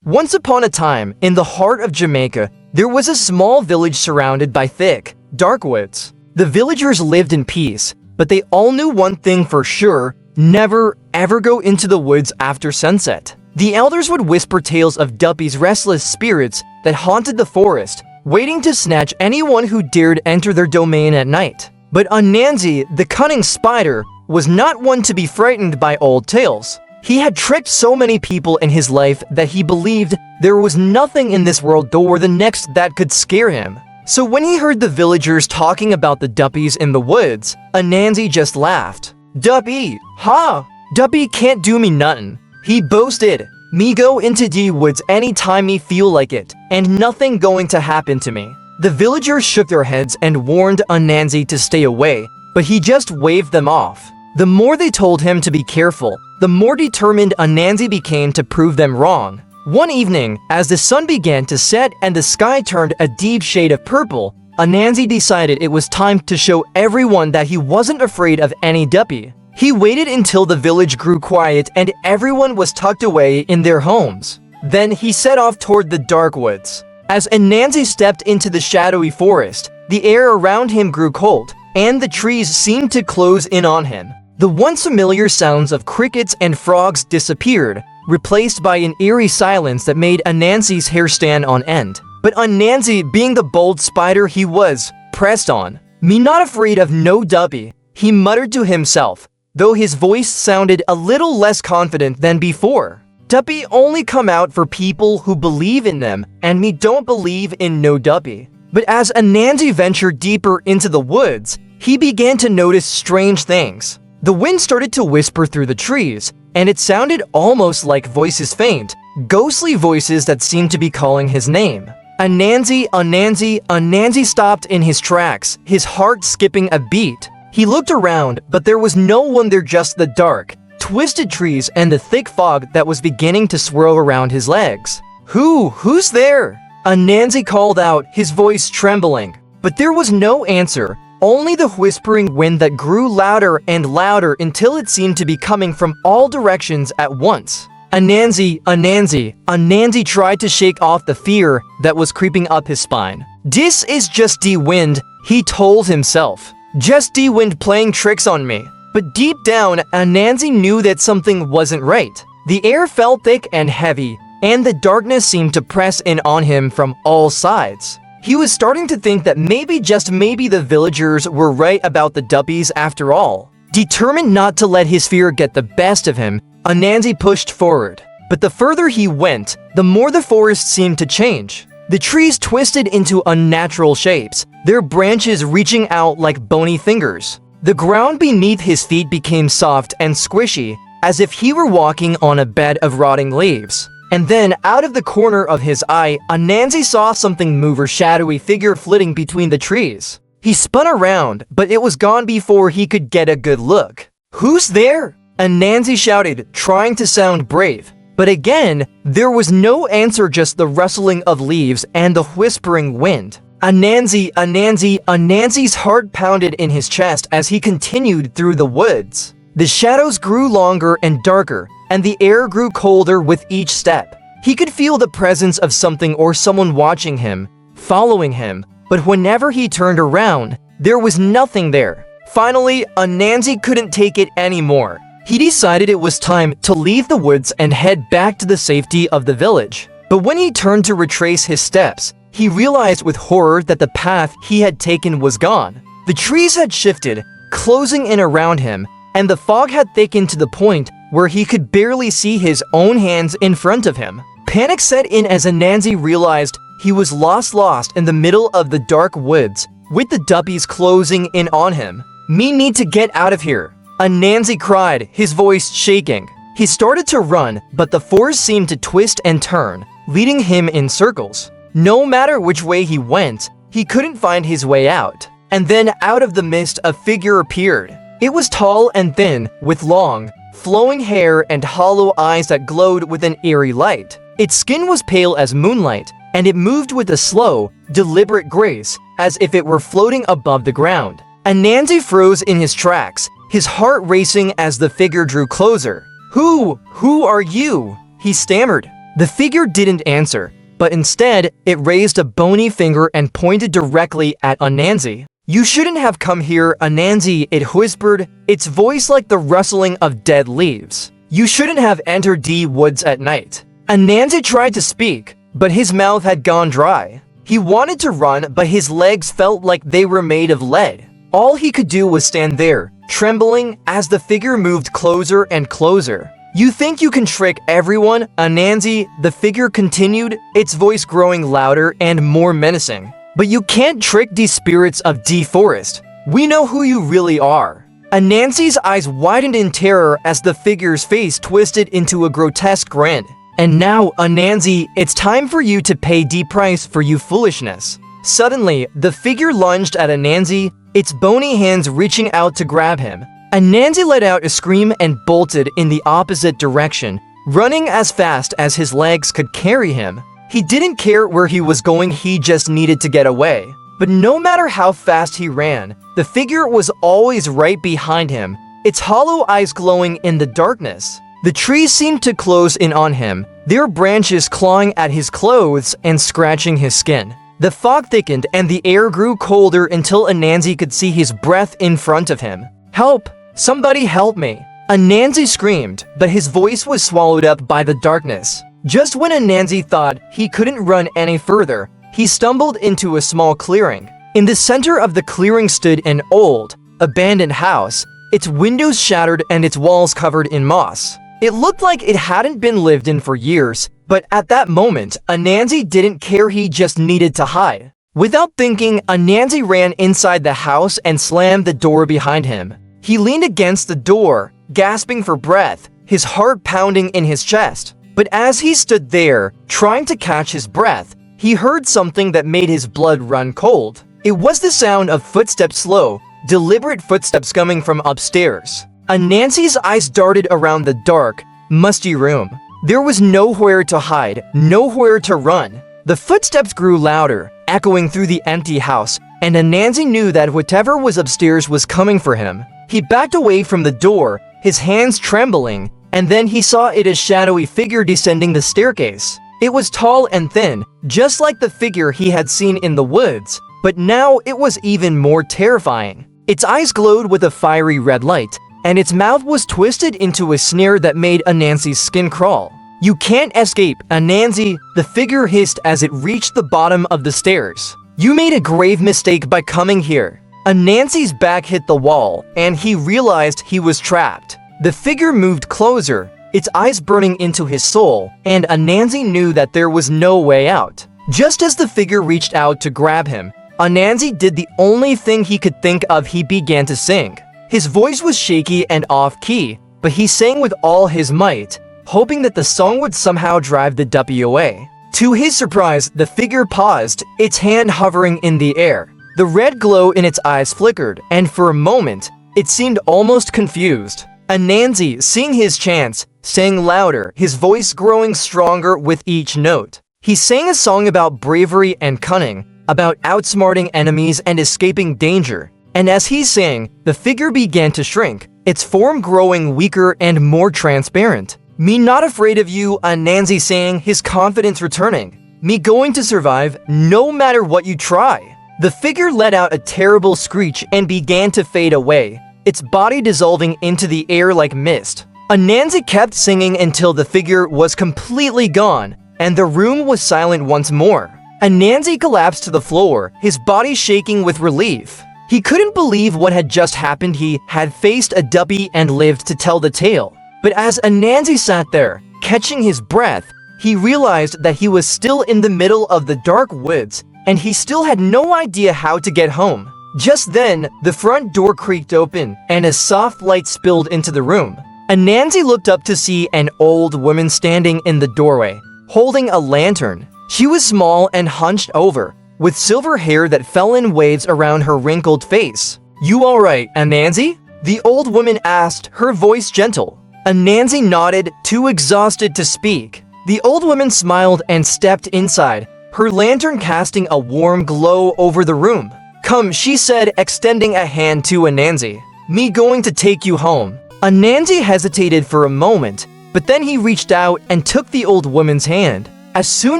Once upon a time, in the heart of Jamaica, there was a small village surrounded by thick, dark woods. The villagers lived in peace, but they all knew one thing for sure: never, ever go into the woods after sunset. The elders would whisper tales of Duppy's restless spirits that haunted the forest, waiting to snatch anyone who dared enter their domain at night. But Anansi, the cunning spider, was not one to be frightened by old tales. He had tricked so many people in his life that he believed there was nothing in this world or the next that could scare him. So when he heard the villagers talking about the Duppies in the woods, Anansi just laughed. "Duppy, ha! Duppy can't do me nothing," he boasted. "Me go into the woods anytime me feel like it, and nothing going to happen to me." The villagers shook their heads and warned Anansi to stay away, but he just waved them off. The more they told him to be careful, the more determined Anansi became to prove them wrong. One evening, as the sun began to set and the sky turned a deep shade of purple, Anansi decided it was time to show everyone that he wasn't afraid of any Duppy. He waited until the village grew quiet and everyone was tucked away in their homes. Then he set off toward the dark woods. As Anansi stepped into the shadowy forest, the air around him grew cold, and the trees seemed to close in on him. The once familiar sounds of crickets and frogs disappeared, replaced by an eerie silence that made Anansi's hair stand on end. But Anansi, being the bold spider he was, pressed on. "Me not afraid of no Duppy," he muttered to himself, though his voice sounded a little less confident than before. "Duppy only come out for people who believe in them, and me don't believe in no Duppy." But as Anansi ventured deeper into the woods, he began to notice strange things. The wind started to whisper through the trees, and it sounded almost like voices, faint, ghostly voices that seemed to be calling his name. Anansi, Anansi, Anansi stopped in his tracks, his heart skipping a beat. He looked around, but there was no one there, just the dark, twisted trees and the thick fog that was beginning to swirl around his legs. Who's there?" Anansi called out, his voice trembling. But there was no answer. Only the whispering wind that grew louder and louder until it seemed to be coming from all directions at once. Anansi, Anansi, Anansi tried to shake off the fear that was creeping up his spine. "This is just the wind," he told himself. "Just the wind playing tricks on me." But deep down, Anansi knew that something wasn't right. The air felt thick and heavy, and the darkness seemed to press in on him from all sides. He was starting to think that maybe, just maybe, the villagers were right about the Duppies after all. Determined not to let his fear get the best of him, Anansi pushed forward. But the further he went, the more the forest seemed to change. The trees twisted into unnatural shapes, their branches reaching out like bony fingers. The ground beneath his feet became soft and squishy, as if he were walking on a bed of rotting leaves. And then, out of the corner of his eye, Anansi saw something move, a shadowy figure flitting between the trees. He spun around, but it was gone before he could get a good look. "Who's there?" Anansi shouted, trying to sound brave. But again, there was no answer, just the rustling of leaves and the whispering wind. Anansi, Anansi, Anansi's heart pounded in his chest as he continued through the woods. The shadows grew longer and darker, and the air grew colder with each step. He could feel the presence of something or someone watching him, following him, but whenever he turned around, there was nothing there. Finally, Anansi couldn't take it anymore. He decided it was time to leave the woods and head back to the safety of the village. But when he turned to retrace his steps, he realized with horror that the path he had taken was gone. The trees had shifted, closing in around him, and the fog had thickened to the point where he could barely see his own hands in front of him. Panic set in as Anansi realized he was lost in the middle of the dark woods, with the Duppies closing in on him. "Me need to get out of here," Anansi cried, his voice shaking. He started to run, but the forest seemed to twist and turn, leading him in circles. No matter which way he went, he couldn't find his way out. And then out of the mist, a figure appeared. It was tall and thin, with long, flowing hair and hollow eyes that glowed with an eerie light. Its skin was pale as moonlight, and it moved with a slow, deliberate grace, as if it were floating above the ground. Anansi froze in his tracks, his heart racing as the figure drew closer. Who are you?" he stammered. The figure didn't answer, but instead, it raised a bony finger and pointed directly at Anansi. "You shouldn't have come here, Anansi," it whispered, its voice like the rustling of dead leaves. "You shouldn't have entered the woods at night." Anansi tried to speak, but his mouth had gone dry. He wanted to run, but his legs felt like they were made of lead. All he could do was stand there, trembling as the figure moved closer and closer. "You think you can trick everyone, Anansi," the figure continued, its voice growing louder and more menacing. "But you can't trick the spirits of the forest. We know who you really are." Anansi's eyes widened in terror as the figure's face twisted into a grotesque grin. "And now, Anansi, it's time for you to pay the price for your foolishness." Suddenly, the figure lunged at Anansi, its bony hands reaching out to grab him. Anansi let out a scream and bolted in the opposite direction, running as fast as his legs could carry him. He didn't care where he was going, he just needed to get away. But no matter how fast he ran, the figure was always right behind him, its hollow eyes glowing in the darkness. The trees seemed to close in on him, their branches clawing at his clothes and scratching his skin. The fog thickened and the air grew colder until Anansi could see his breath in front of him. "Help! Somebody help me!" Anansi screamed, but his voice was swallowed up by the darkness. Just when Anansi thought he couldn't run any further, he stumbled into a small clearing. In the center of the clearing stood an old, abandoned house, its windows shattered and its walls covered in moss. It looked like it hadn't been lived in for years, but at that moment, Anansi didn't care, he just needed to hide. Without thinking, Anansi ran inside the house and slammed the door behind him. He leaned against the door, gasping for breath, his heart pounding in his chest. But as he stood there, trying to catch his breath, he heard something that made his blood run cold. It was the sound of footsteps, slow, deliberate footsteps coming from upstairs. Anansi's eyes darted around the dark, musty room. There was nowhere to hide, nowhere to run. The footsteps grew louder, echoing through the empty house, and Anansi knew that whatever was upstairs was coming for him. He backed away from the door, his hands trembling, and then he saw it, a shadowy figure descending the staircase. It was tall and thin, just like the figure he had seen in the woods, but now it was even more terrifying. Its eyes glowed with a fiery red light, and its mouth was twisted into a sneer that made Anansi's skin crawl. "You can't escape, Anansi," the figure hissed as it reached the bottom of the stairs. "You made a grave mistake by coming here." Anansi's back hit the wall, and he realized he was trapped. The figure moved closer, its eyes burning into his soul, and Anansi knew that there was no way out. Just as the figure reached out to grab him, Anansi did the only thing he could think of. He began to sing. His voice was shaky and off-key, but he sang with all his might, hoping that the song would somehow drive the Duppy away. To his surprise, the figure paused, its hand hovering in the air. The red glow in its eyes flickered, and for a moment, it seemed almost confused. Anansi, seeing his chance, sang louder, his voice growing stronger with each note. He sang a song about bravery and cunning, about outsmarting enemies and escaping danger. And as he sang, the figure began to shrink, its form growing weaker and more transparent. "Me not afraid of you," Anansi sang, his confidence returning. "Me going to survive, no matter what you try." The figure let out a terrible screech and began to fade away, its body dissolving into the air like mist. Anansi kept singing until the figure was completely gone, and the room was silent once more. Anansi collapsed to the floor, his body shaking with relief. He couldn't believe what had just happened. He had faced a Duppy and lived to tell the tale. But as Anansi sat there, catching his breath, he realized that he was still in the middle of the dark woods, and he still had no idea how to get home. Just then, the front door creaked open, and a soft light spilled into the room. Anansi looked up to see an old woman standing in the doorway, holding a lantern. She was small and hunched over, with silver hair that fell in waves around her wrinkled face. "You all right, Anansi?" the old woman asked, her voice gentle. Anansi nodded, too exhausted to speak. The old woman smiled and stepped inside, her lantern casting a warm glow over the room. "Come," she said, extending a hand to Anansi. "Me going to take you home." Anansi hesitated for a moment, but then he reached out and took the old woman's hand. As soon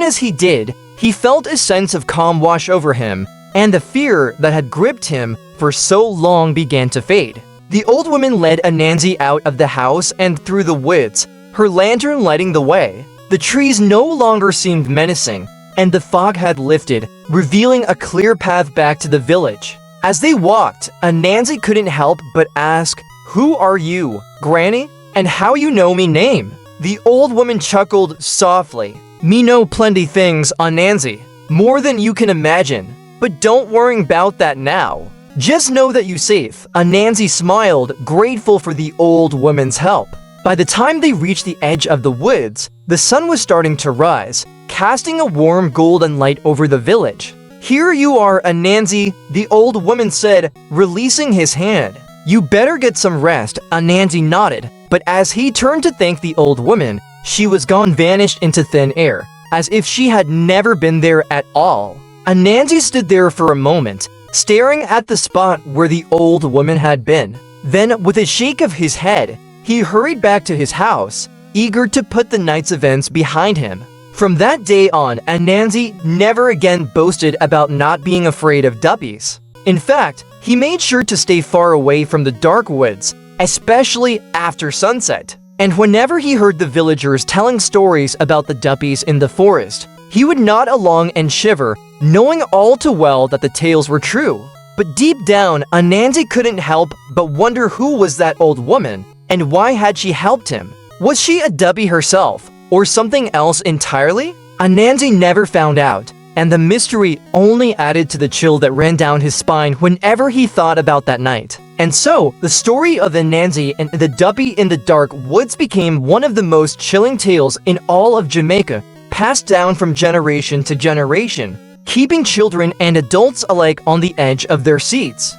as he did, he felt a sense of calm wash over him, and the fear that had gripped him for so long began to fade. The old woman led Anansi out of the house and through the woods, her lantern lighting the way. The trees no longer seemed menacing, and the fog had lifted, revealing a clear path back to the village. As they walked, Anansi couldn't help but ask, "Who are you, Granny? And how you know me name?" The old woman chuckled softly. "Me know plenty things, Anansi, more than you can imagine. But don't worry about that now. Just know that you're safe." Anansi smiled, grateful for the old woman's help. By the time they reached the edge of the woods, the sun was starting to rise, casting a warm golden light over the village. "Here you are, Anansi," the old woman said, releasing his hand. "You better get some rest." Anansi nodded, but as he turned to thank the old woman, she was gone, vanished into thin air, as if she had never been there at all. Anansi stood there for a moment, staring at the spot where the old woman had been. Then, with a shake of his head, he hurried back to his house, eager to put the night's events behind him. From that day on, Anansi never again boasted about not being afraid of Duppies. In fact, he made sure to stay far away from the dark woods, especially after sunset. And whenever he heard the villagers telling stories about the Duppies in the forest, he would nod along and shiver, knowing all too well that the tales were true. But deep down, Anansi couldn't help but wonder who was that old woman, and why had she helped him? Was she a Duppy herself, or something else entirely? Anansi never found out, and the mystery only added to the chill that ran down his spine whenever he thought about that night. And so, the story of Anansi and the Duppy in the dark woods became one of the most chilling tales in all of Jamaica, passed down from generation to generation, keeping children and adults alike on the edge of their seats.